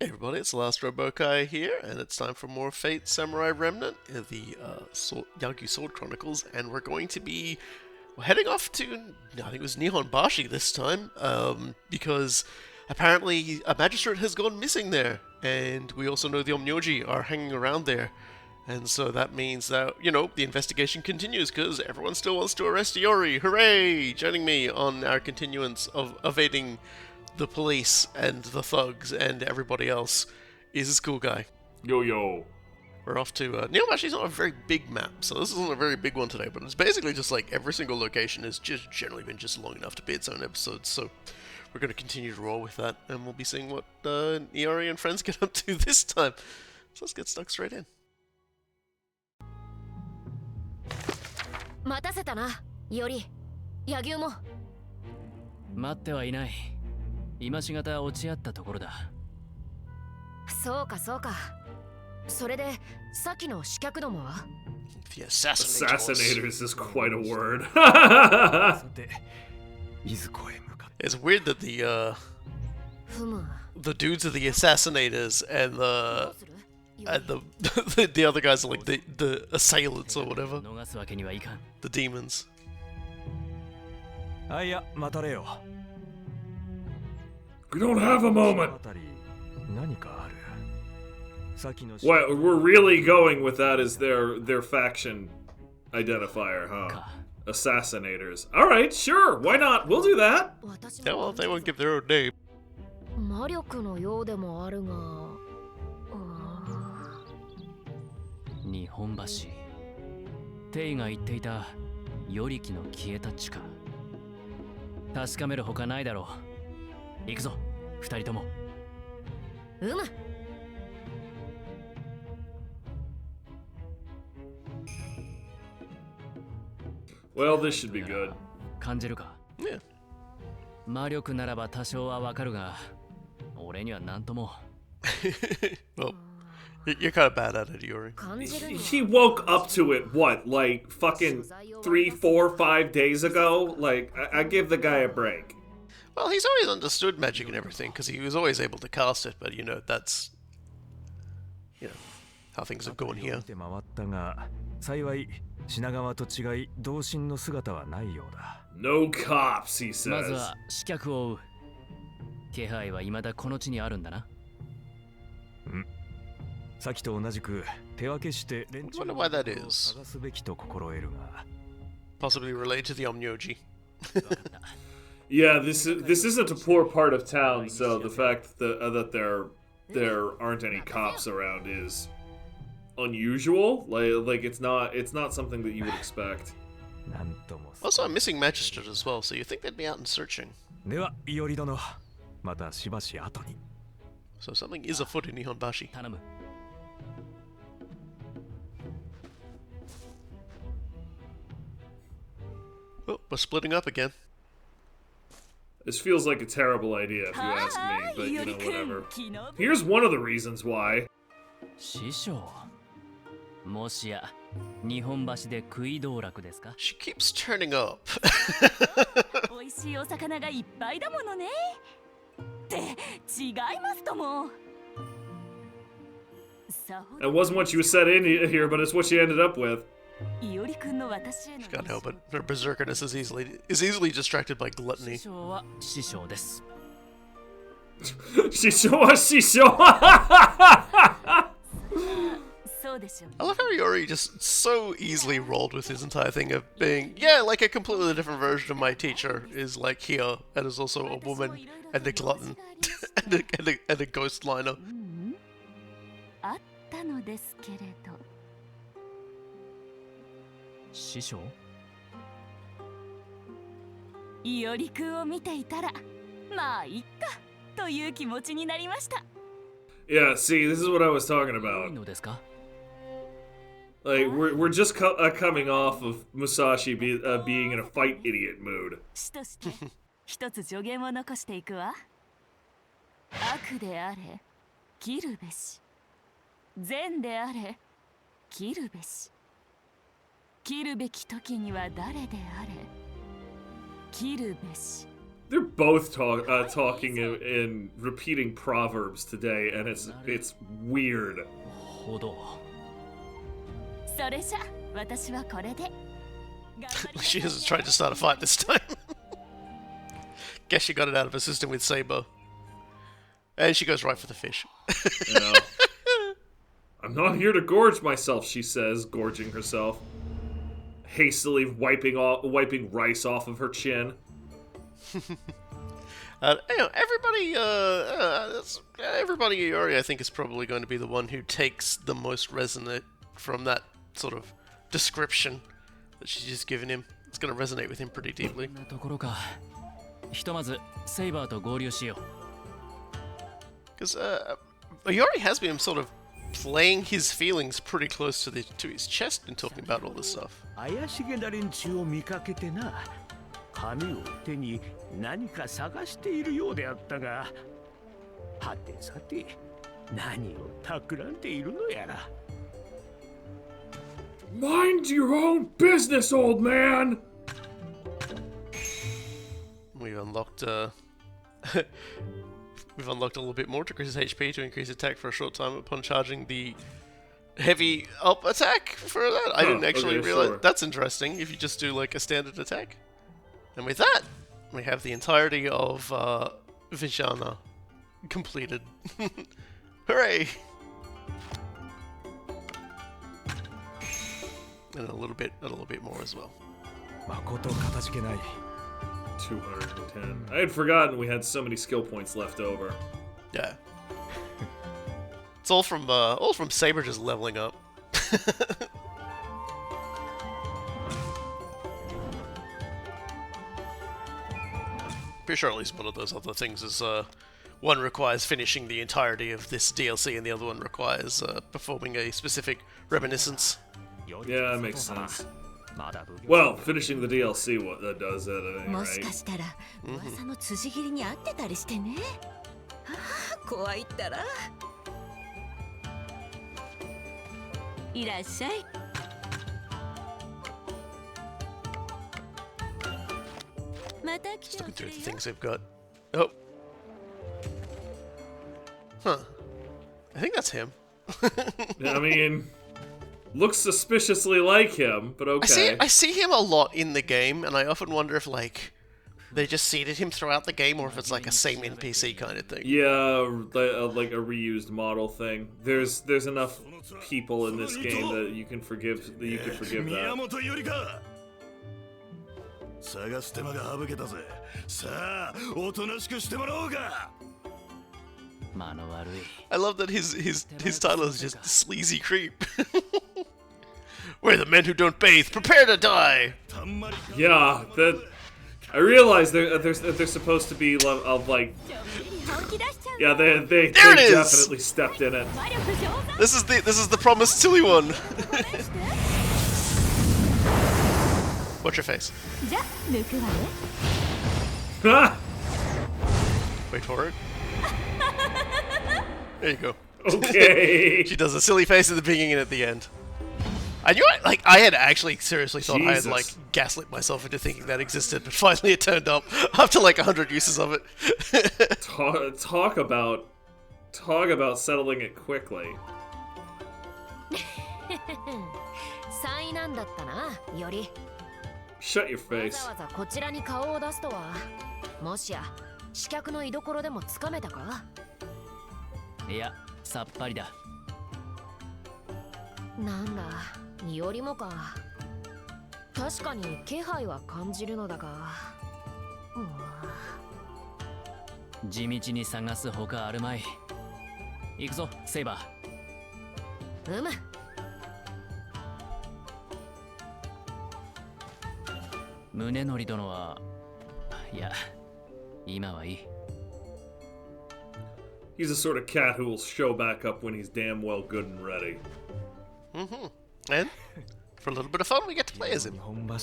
Hey everybody, it's the last Robokai here, and it's time for more Fate Samurai Remnant, the Yagyu Sword Chronicles, and we're going to be heading off to, I think it was Nihonbashi this time, because apparently a magistrate has gone missing there, and we also know the Omnyoji are hanging around there, and so that means that, the investigation continues, because everyone still wants to arrest Iori. Hooray! Joining me on our continuance of evading the police and the thugs and everybody else is this cool guy. Yo yo. We're off to Nihonbashi's not a very big map, so this isn't a very big one today, but it's basically just like every single location has just generally been just long enough to be its own episode, so we're going to continue to roll with that, and we'll be seeing what Iori and friends get up to this time. So let's get stuck straight in. 待たせたな、より、柳生も。待ってはいない。今しがた落ち合ったところだ。そうかそうか。それでさっきの刺客どもは The assassinators. Assassinators is quite a word. It's weird that the dudes are the assassinators and the the other guys are like the assailants or whatever. The demons. We don't have a moment. What we're really going with that is their faction identifier, huh? Assassinators. All right, sure. Why not? We'll do that. Yeah, well, they won't give their own name. 魔力のようでもあるが。日本橋。テイが言っていた与力の消えた地か。確かめるほかないだろう。行くぞ、二人とも。Well, this should be good. 感じるか。Yeah. 魔力ならば多少はわかるが、俺にはなんとも。Well, you're kind of bad at it, Iori. He woke up to it, what, like fucking 3, 4, 5 days ago? Like, I give the guy a break. Well, he's always understood magic and everything, because he was always able to cast it, but, that's, how things have gone here. No cops, he まず says. は刺客を追う。気配は未だこの地にあるんだな。さきと同じく手分けして連中を Wonder why that is. 探すべきと心得るが。 Possibly related to the Omnyoji. Yeah, this isn't a poor part of town, so the fact that there aren't any cops around is unusual. Like it's not something that you would expect. なんとも。 Also, I'm missing Magistrate as well, so you think they'd be out and searching. では、いおり殿、またしばし後に。 So something is afoot in Nihonbashi. 頼む。Oh, we're splitting up again. This feels like a terrible idea if you ask me, but whatever. Here's one of the reasons why. 師匠。もしや日本橋で食い道楽ですか。 She keeps turning up. 美味しいお魚がいっぱいだものね。って違いますとも。 That wasn't what you said in here, but it's what she ended up with. いおりくんの私への。 Can't help it. Her berserkerness is easily distracted by gluttony. 師匠は師匠です。 そうでしょう。 I love how Iori just so easily rolled with his entire thing of being, yeah, like a completely different version of my teacher is like here, and is also a woman, and a glutton, and a ghost liner. あったのですけれど。師匠。いおりくんを見ていたら、まあいっかという気持ちになりました。 Yeah, see, this is what I was talking いい about. のですか。 Like we're just coming off of Musashi being in a fight idiot mood. しとして一つ助言を残していくわ。悪であれ、切るべし。善であれ、切るべし。切るべき時には誰であれ、切るべし。They're both talking in repeating proverbs today, and it's weird. ほど。それじゃ私はこれで She hasn't tried to start a fight this time. Guess she got it out of her system with Saber. And she goes right for the fish. You know, I'm not here to gorge myself, she says, gorging herself, hastily wiping rice off of her chin. Everybody Iori, I think, is probably going to be the one who takes the most resonate from that sort of description that she's just given him. It's going to resonate with him pretty deeply. なところか。ひとまずセイバーと合流しよう。Because Iori has been sort of playing his feelings pretty close to his chest and talking about all this stuff. 怪しげな連中を見かけてな、紙を手に何か探しているようであったが、はてさて何を企んでいるのやら。Mind your own business, old man! We've unlocked we've unlocked a little bit more to increase his HP to increase attack for a short time upon charging the heavy up attack for that. I didn't actually realize. Sure. That's interesting if you just do like a standard attack. And with that, we have the entirety of Vijana completed. Hooray! And a little bit more as well. 誠かたじけない。 210. I had forgotten we had so many skill points left over. Yeah. It's all from Saber just leveling up. Pretty sure at least one of those other things is one requires finishing the entirety of this DLC and the other one requires performing a specific reminiscence. Yeah, that makes sense. Well, finishing the DLC that does that, I think, もし right? かしたら噂の辻斬りに遭ってたりしてね。ああ、怖いったら。いらっしゃい。また来 Just てお looking くれ through the よ。 things they've got. Oh. Huh. I think that's him. I mean, looks suspiciously like him, but okay. I see him a lot in the game, and I often wonder if like they just seeded him throughout the game, or if it's like a same NPC kind of thing. Yeah, like a reused model thing. There's enough people in this game that you can forgive that. 宮本よりか探す手間が省けたぜさあおとなしくしてもらおうか 間の悪い。 I love that his title is just sleazy creep. We're the men who don't bathe. Prepare to die. Yeah, that. I realize they're supposed to be like. 本気出しちゃう。 Yeah, they There it is! definitely stepped in it. 魔力上手。 This is the promised silly one. Watch your face. じゃあ抜くわね。 Ah! Wait for it. There you go. Okay. She does a silly face at the beginning and at the end. I knew I had actually seriously thought I had like Jesus. gaslit myself into thinking that existed, but finally it turned up after like 100 uses of it. Talk about settling it quickly. 災難だったな、より。 Shut your わ face. ざわざこちらに顔を出すとは。もしや、刺客の居所でもつかめたか？いや、さっぱりだ。なんだ、いおりもか。確かに気配は感じるのだが。地道に探すほかあるまい。行くぞ、セイバー。うむ。宗則殿は、いや、今はいい。He's the sort of cat who will show back up when he's damn well good and ready. And for a little bit of fun, we get to play as 日 him. 本橋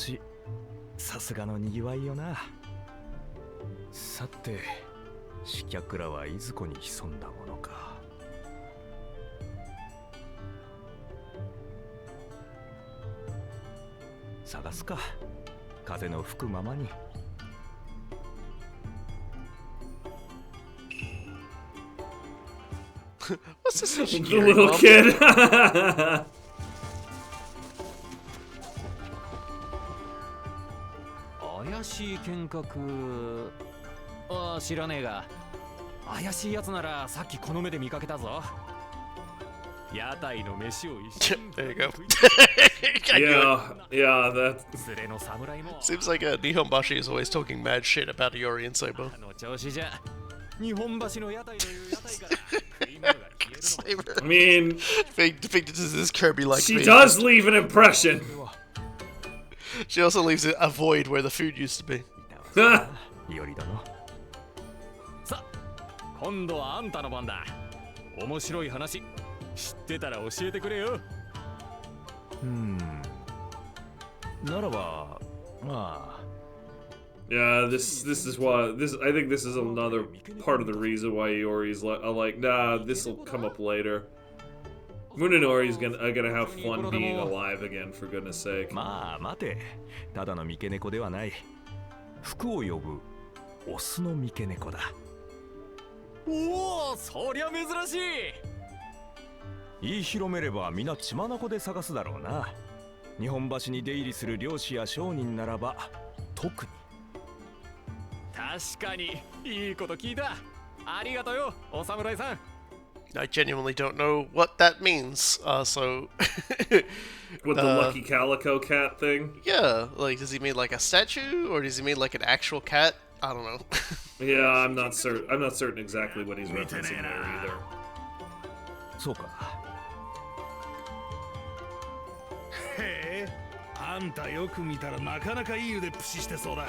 さすがのにぎわいよな。さて刺客らはいずこに潜んだものか。探すか、風の吹くままに。What's this? The little kid. 怪しい剣客ああ知らねえが怪しいやつならさっきこの目で見かけたぞ屋台の飯を一緒に There you go. yeah, that. 連れの侍も Seems like Nihonbashi is always talking mad shit about Iori and Saber. あの調子じゃ日本橋の屋台という屋台から食い物が消えるの Saber. I mean, Being depicted as this Kirby-like she being. does leave an impression. She also leaves a void where the food used to be. いおり殿さ今度はあんたの番だ面白い話知ってたら教えてくれよならばまあ Yeah, this is why I think this is another part of the reason why Iori's like, nah, this will come up later. Munenori's gonna have fun being alive again, for goodness sake. まあ待てただの三毛猫ではない福を呼ぶオスの三毛猫だおおそりゃ珍しい言い広めれば皆血眼で探すだろうな日本橋に出入りする漁師や商人ならば特に確かにいいこと聞いたありがとうよお侍さん I genuinely don't know what that means. So. With the lucky calico cat thing? Yeah, like, does he mean like a statue, or does he mean like an actual cat? I don't know. Yeah, I'm not certain exactly what he's referencing there either. そうかへえあんたよく見たらなかなかいい腕っぷししてそうだ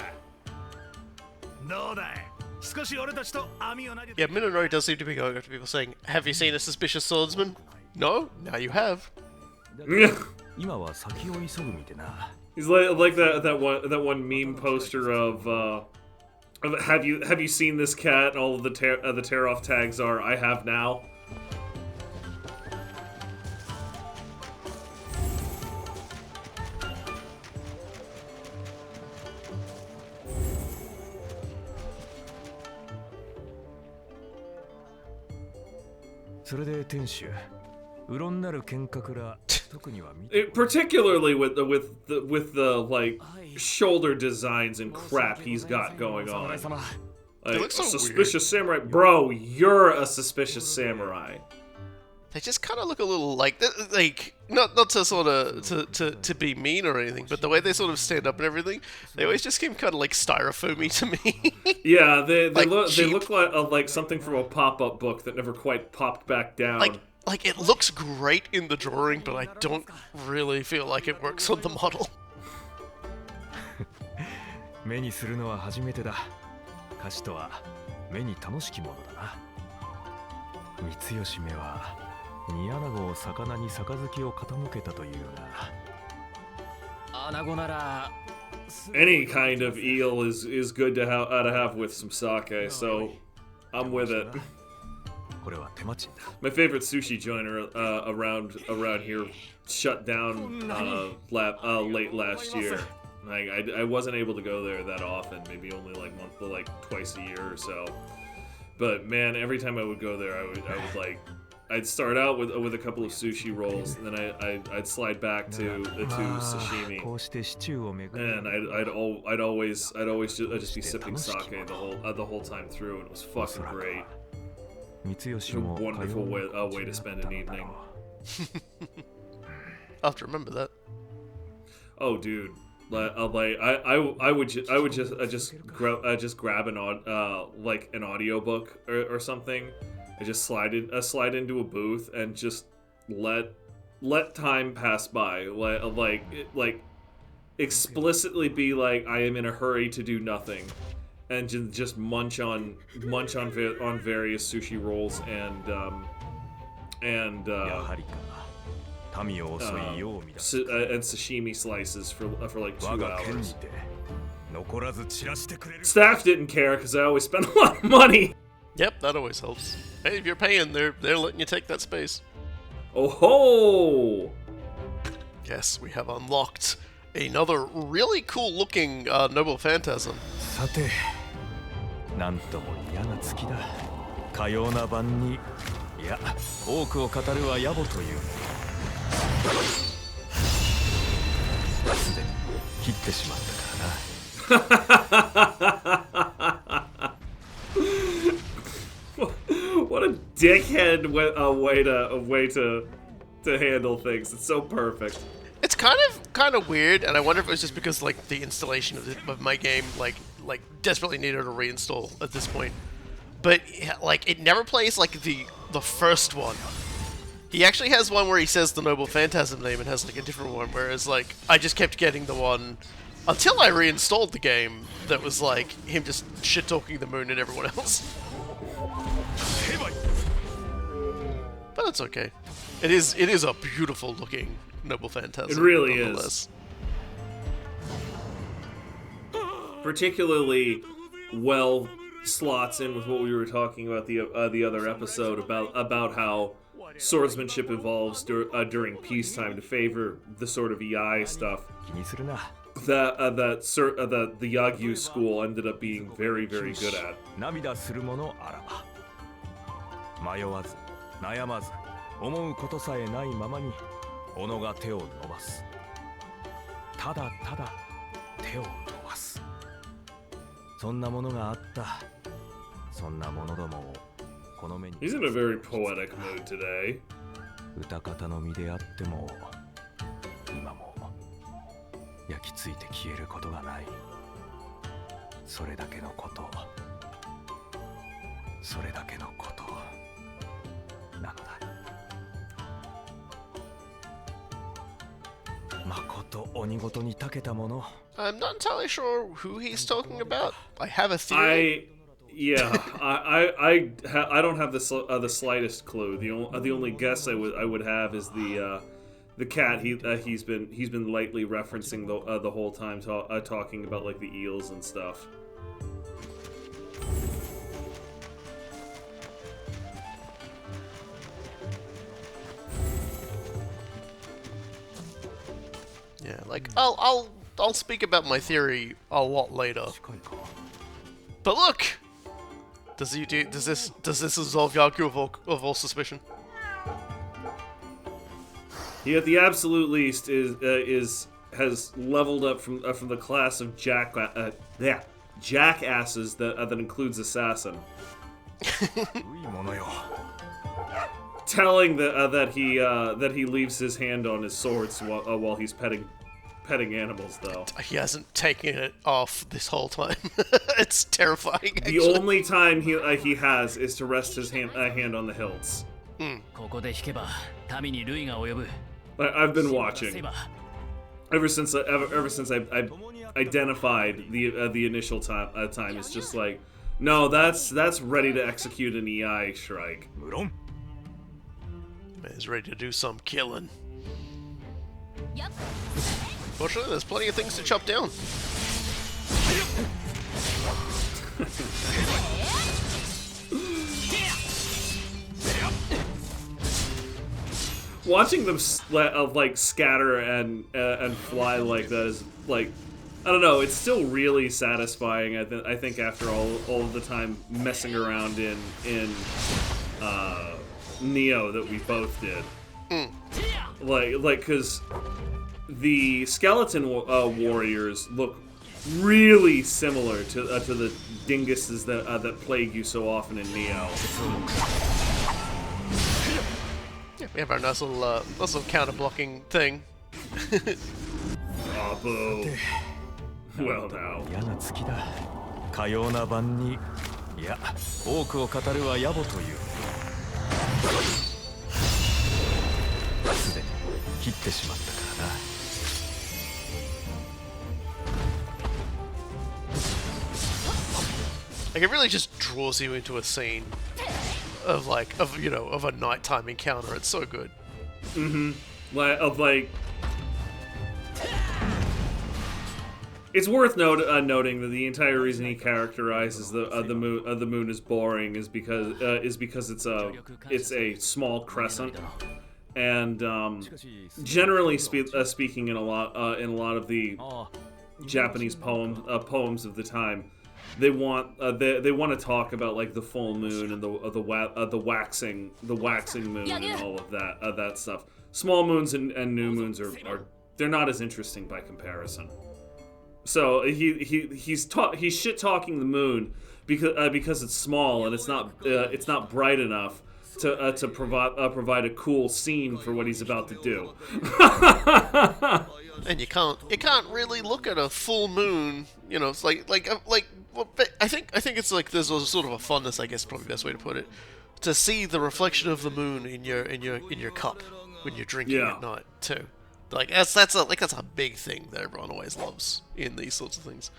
どうだい少し俺たちと網を投げて Yeah, Munenori does seem to be going after people saying, "Have you seen a suspicious swordsman?" No, now you have. 今は先を急ぐみてな He's like that one meme poster of have you seen this cat? And all of the tear off tags are I have now. Particularly with the like shoulder designs and crap he's got going on. Like, looks so suspicious samurai, bro. You're a suspicious samurai. They just kind of look a little like not to sort of to be mean or anything, but the way they sort of stand up and everything, they always just seem kind of like styrofoamy to me. Yeah, they Like look like something from a pop-up book that never quite popped back down. Like it looks great in the drawing, but I don't really feel like it works on the model. 目にするのは初めてだ歌詞とは目に楽しきものだな三吉目は煮穴子を魚に杯を傾けたというが穴子なら Any kind of eel is good to have with some sake, so I'm with it. これは手間賃だ My favorite sushi joint around here shut down late last year. Like I wasn't able to go there that often, maybe only like twice a year or so. But man, every time I would go there, I would I'd start out with a couple of sushi rolls, and then I'd slide back to sashimi. こうしてシチューを巡 And I'd always just be sipping sake the whole time through, and it was fucking great. 三吉 It's a も wonderful way to spend an evening. I'll have to remember that. Oh, dude. I would just grab an audiobook or something, and just slide into a booth and just let time pass by, like explicitly be like I am in a hurry to do nothing, and just munch on various sushi rolls and やはりか民を襲い世を乱す and sashimi slices for like 2我が剣 hours. にて残らず散らしてくれる Staff didn't care because I always spent a lot of money. Yep, that always helps. Hey, if you're paying, they're letting you take that space. Oh ho! Yes, we have unlocked another really cool-looking Noble Phantasm. さてなんとも嫌な月だかような晩にいや、多くを語るは野暮という。すでに切ってしまったからな。What a dickhead way to handle things. It's so perfect. It's kind of weird, and I wonder if it was just because like the installation of my game like desperately needed a reinstall at this point. But like it never plays like the first one. He actually has one where he says the Noble Phantasm name and has like a different one, whereas like I just kept getting the one until I reinstalled the game that was like him just shit talking the moon and everyone else. But that's okay. It is a beautiful looking Noble Phantasm. It really is. Particularly well slots in with what we were talking about the other episode about how swordsmanship evolves during peacetime to favor the sort of EI stuff. That the Yagyu school ended up being very, very good at. 迷わず悩まず思うことさえないままに己が手を伸ばす。ただただ手を伸ばす。そんなものがあった。そんなものどもをこの目に。He's in a very poetic mood today. 歌方の身であっても今も焼き付いて消えることがない。それだけのこと。それだけのこと。なのだ。誠鬼ごとに長けたもの。I'm not entirely sure who he's talking about. I have a theory. I don't have the slightest clue. The only guess I would have is the cat. He's been lightly referencing the whole time talking about like the eels and stuff. Yeah, like I'll speak about my theory a lot later. But look, does this absolve Yagyu of all suspicion? He at the absolute least has leveled up from the class of jackasses that includes assassin. Telling that he leaves his hand on his swords while he's petting animals, though. He hasn't taken it off this whole time. It's terrifying. Actually. The only time he has is to rest his hand on the hilts. I've been watching ever since I identified the initial time. It's just like, no, that's ready to execute an EI strike. Man's ready to do some killing. Fortunately, there's plenty of things to chop down. Watching them like scatter and fly like that is like, I don't know. It's still really satisfying. I think after all of the time messing around in Neo that we both did. Like because the skeleton warriors look really similar to the dinguses that plague you so often in Neo. Yeah, we have our nice little counter-blocking thing. Oh, boo. Well, now. かような晩にいや多くを語るは野暮という。すでに切ってしまったからな。Like it really just draws you into a scene of a nighttime encounter. It's so good. It's worth noting that the entire reason he characterizes the moon as boring is because it's a small crescent, and generally speaking, in a lot of the Japanese poems of the time, they want to talk about like the full moon and the waxing moon and all of that stuff. Small moons and new moons are they're not as interesting by comparison. So he's shit talking the moon because it's small and it's not bright enough to provide a cool scene for what he's about to do. And you can't really look at a full moon. You know, it's like well, I think it's like there's a sort of a fondness, I guess, probably the best way to put it, to see the reflection of the moon in your cup when you're drinking at night too. Like that's a big thing that everyone always loves in these sorts of things.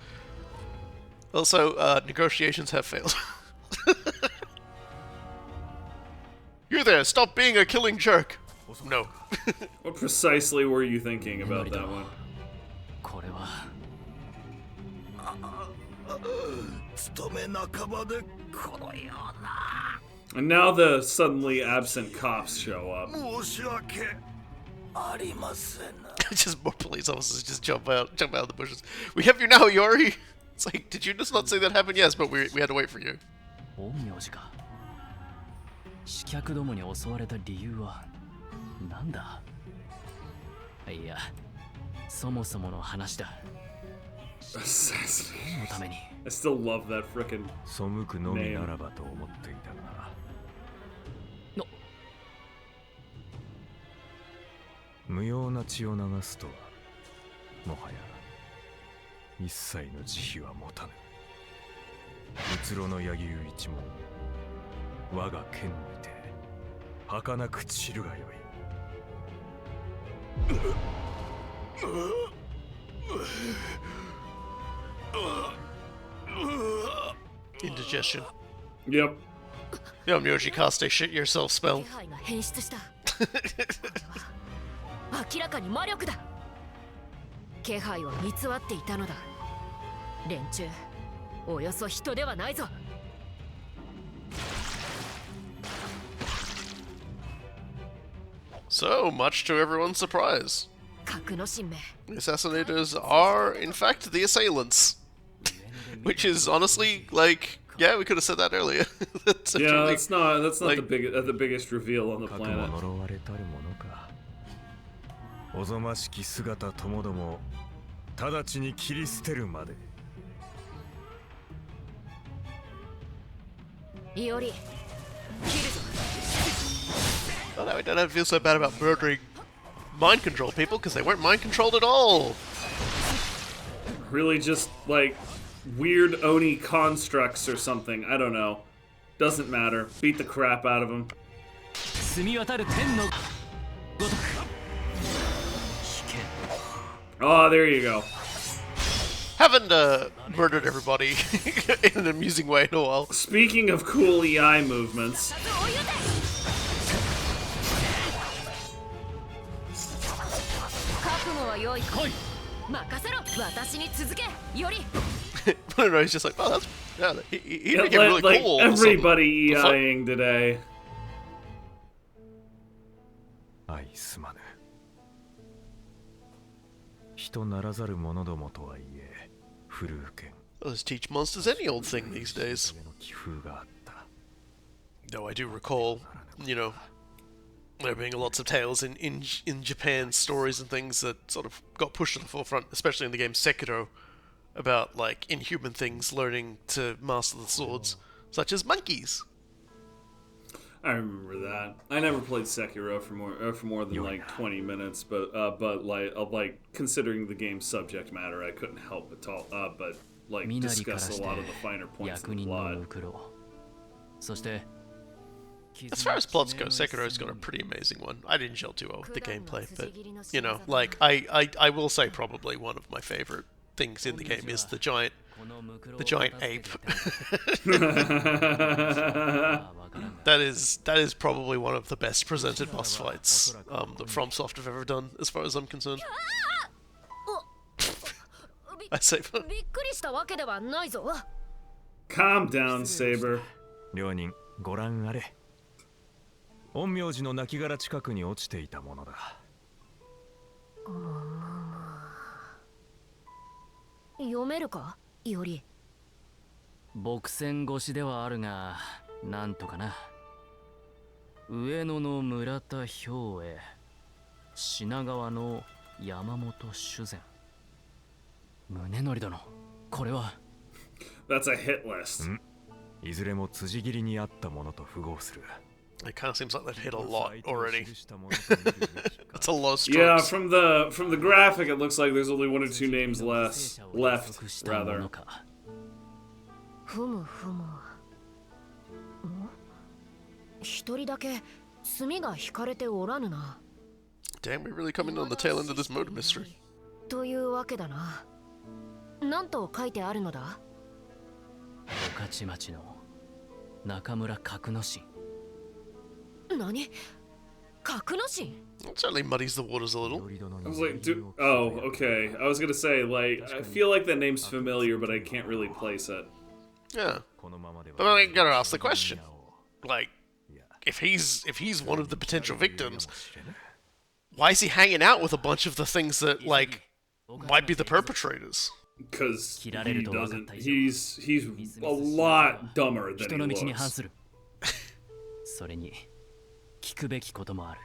Also, negotiations have failed. You there! Stop being a killing jerk. No. What precisely were you thinking about that one? And now the suddenly absent cops show up. Just more police officers just jump out of the bushes. We have you now, Iori! It's like, did you just not say that happened? Yes, but we had to wait for you. 刺客どもに襲われた理由はなんだ？いや、そもそもの話だ。Assassination. のために。I still love that frickin' 背くのみならばと思っていたが。無用な血を流すとは、もはや一切の慈悲は持たぬ。うつろの柳生一門、我が剣にて儚く散るがよい。Indigestion. Yep. Yo, Myoji cast a shit yourself spell. 明らかに魔力だ。気配は偽っていたのだ。連中、およそ人ではないぞ。So, much to everyone's surprise, 格の神明。 the assassinators are, in fact, the assailants. Which is honestly, like, yeah, we could have said that earlier. That's yeah, really, that's not like, the biggest reveal on the planet. おぞましき姿ともども直ちに切り捨てるまで。イオリ、切るぞ。 Oh, no, I don't feel so bad about murdering mind control people because they weren't mind controlled at all. Really, just like weird Oni constructs or something. I don't know. Doesn't matter. Beat the crap out of them. Oh, there you go. Haven't murdered everybody in an amusing way in a while. Speaking of cool EI movements. No, he's just like, oh, that's yeah. He Yeah, became really like cool. everybody EIing today. 愛すまぬ。人ならざる者どもとはいえ、不流剣。 Well, just teach monsters any old thing these days. 気風があった。 Though I do recall, you know, there being lots of tales in Japan, stories and things that sort of got pushed to the forefront, especially in the game Sekiro, about like inhuman things learning to master the swords, such as monkeys. I remember that. I never played Sekiro for more than like 20 minutes, but like considering the game's subject matter, I couldn't help but discuss a lot of the finer points of the plot. As far as plots go, Sekiro's got a pretty amazing one. I didn't gel too well with the gameplay, but you know, like I will say probably one of my favorite things in the game is the giant ape. That is probably one of the best presented boss fights that FromSoft have ever done, as far as I'm concerned. I say. Calm down, Saber. 両人ご覧あれ。陰陽師の亡骸近くに落ちていたものだ。読めるか、イオリ。木線越しではあるが、なんとかな。上野の村田兵衛、品川の山本修善。宗則殿、これは。That's a hit list. いずれも辻斬りにあったものと符合する。It kind of seems like they've hit a lot already. That's a lot of Yeah, strokes. from the graphic, it looks like there's only one or two names left. Rather. ふむふむ。一人だけ墨が引かれておらぬな。Damn, we're really coming on the tail end of this murder mystery. というわけだな。なんと書いてあるのだ？御徒町の中村格之進。何？格之進？ It certainly muddies the waters a little. I was like, okay. I was gonna say, like, I feel like that name's familiar, but I can't really place it. Yeah. But then I gotta ask the question. Like, if he's one of the potential victims, why is he hanging out with a bunch of the things that, like, might be the perpetrators? Because he doesn't. He's a lot dumber than he looks. それに聞くべきこともある。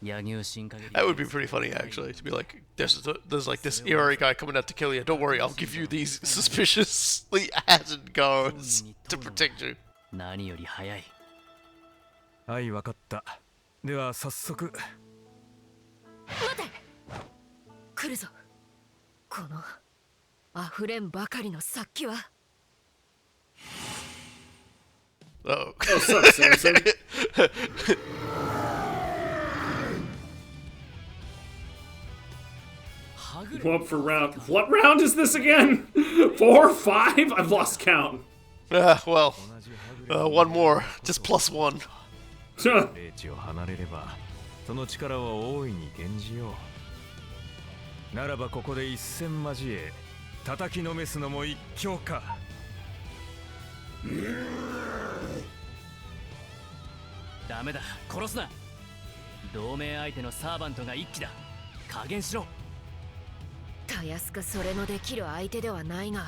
柳生新陰。 That would be pretty funny, actually, to be like, there's like this Iori guy coming out to kill you. Don't worry, I'll give you these suspiciously added guards to protect you. 何より早い。はい、わかった。では早速。待て！来るぞ。この溢れんばかりの殺気は。Oh. What's up, Samson? What for round? What round is this again? 4, 5? I've lost count. Well, one more, just plus one. 霊地を離れれば、その力は大いに減じよう。ならばここで一戦交え、叩きのめすのも一興か。ダメだ、殺すな。同盟相手のサーバントが一騎だ。加減しろ。たやすくそれのできる相手ではないが。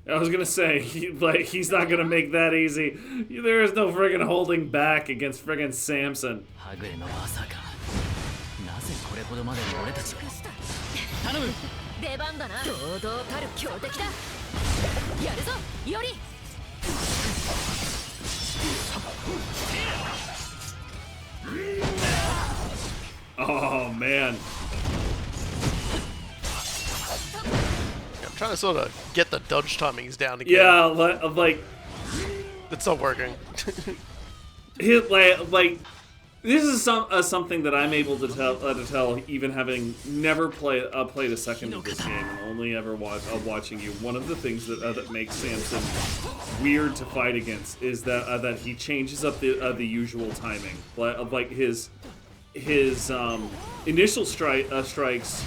I was gonna say, he's not gonna make that easy. There is no friggin' holding back against friggin' Samson. はぐれのまさか。なぜこれほどまで俺たちが。頼む。出番だな。堂々たる強敵だ。やるぞ、より。Oh man. I'm trying to sort of get the dodge timings down again. Yeah, like It's not working. like this is something that I'm able to tell, even having never played a second of this game and only ever watching you. One of the things that makes Samson weird to fight against is that he changes up the usual timing. Like his initial strikes,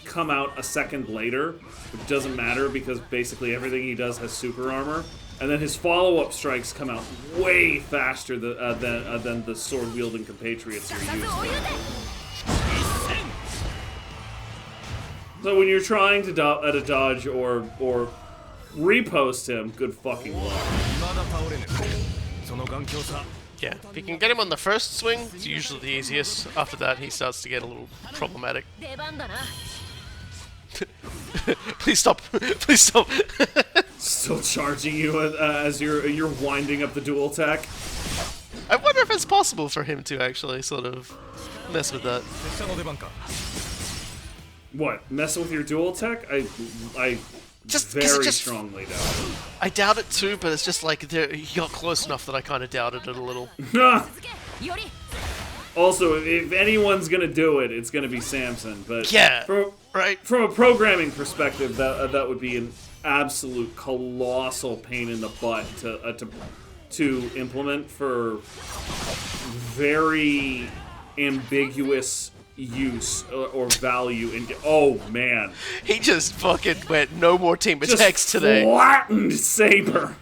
come out a second later, which doesn't matter because basically everything he does has super armor. And then his follow-up strikes come out way faster than the sword-wielding compatriots you're used to. So when you're trying to dodge or repost him, good fucking luck. Yeah, if you can get him on the first swing, it's usually the easiest. After that, he starts to get a little problematic. Please stop! Please stop! Still charging you as you're winding up the dual attack. I wonder if it's possible for him to actually sort of mess with that. What? Mess with your dual attack? I very strongly doubt it. I doubt it too, but it's just like he got close enough that I kind of doubted it a little. Also, if anyone's gonna do it, it's gonna be Samson. But yeah, from a programming perspective, that would be an absolute colossal pain in the butt to implement for very ambiguous use or value. Oh man, he just fucking went no more team attacks today. Flattened Saber.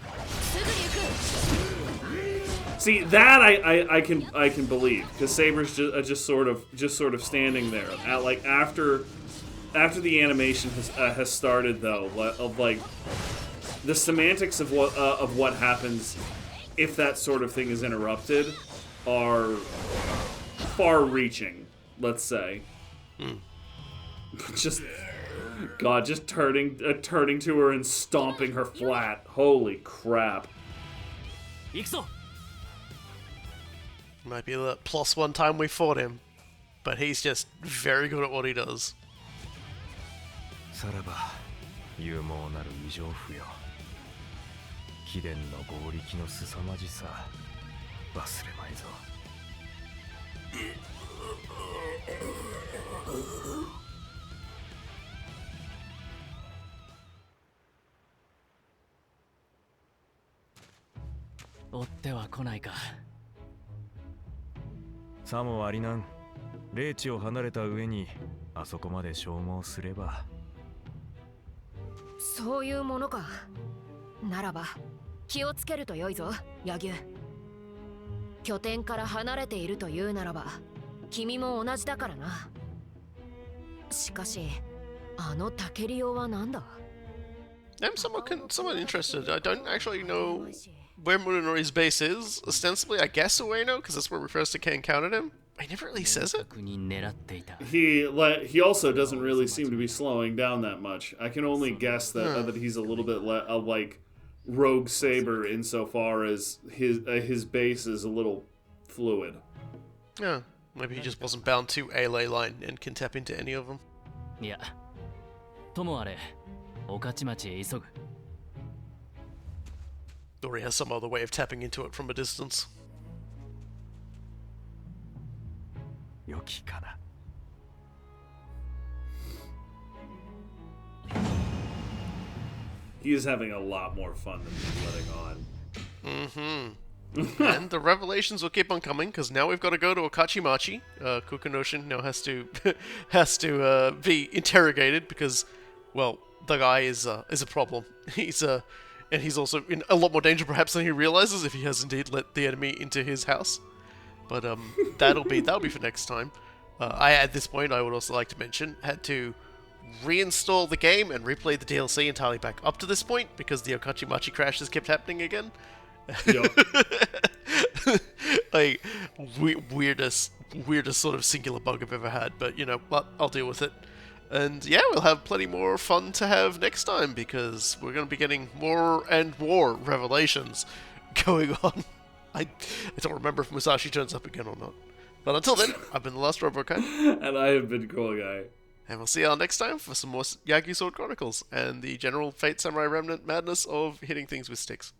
See that I can believe because Saber's just sort of standing there after the animation has started, though, of like the semantics of what happens if that sort of thing is interrupted are far-reaching. Let's say, just turning to her and stomping her flat. Holy crap! 行くぞ Might be the plus one time we fought him, but he's just very good at what he does. さらば勇猛なる異常婦よ。秘伝の合力の凄まじさ忘れまいぞ。追っては来ないか。さもありなん。霊地を離れた上にあそこまで消耗すれば。そういうものか。ならば気をつけると良いぞ、柳生。拠点から離れているというならば君も同じだからな。しかしあのタケリオはなんだ？ I'm somewhat interested. I don't actually know where Munenori's base is. Ostensibly, I guess Ueno, because that's where we first encountered him. He never really says it. に狙っていた。 He also doesn't really seem to be slowing down that much. I can only guess that that he's a little bit like Rogue Saber insofar as his base is a little fluid. Yeah, maybe he just wasn't bound to a ley line and can tap into any of them. いや、ともあれ、御徒町へ急ぐ。 Or he has some other way of tapping into it from a distance. 良きかな。 He is having a lot more fun than he's letting on. And the revelations will keep on coming, because now we've got to go to Okachimachi. Kukunoshin now has to be interrogated because, well, the guy is a problem. And he's also in a lot more danger perhaps than he realizes if he has indeed let the enemy into his house. But that'll be for next time. At this point, I would also like to mention, had to reinstall the game and replay the DLC entirely back up to this point because the Okachimachi crashes kept happening again. Yep. Like weirdest sort of singular bug I've ever had, but you know what, I'll deal with it. And yeah, we'll have plenty more fun to have next time because we're going to be getting more and more revelations going on. I don't remember if Musashi turns up again or not. But until then, I've been the Last Robokai. And I have been Cool Guy. And we'll see y'all next time for some more Yagyu Sword Chronicles and the general Fate Samurai Remnant madness of hitting things with sticks.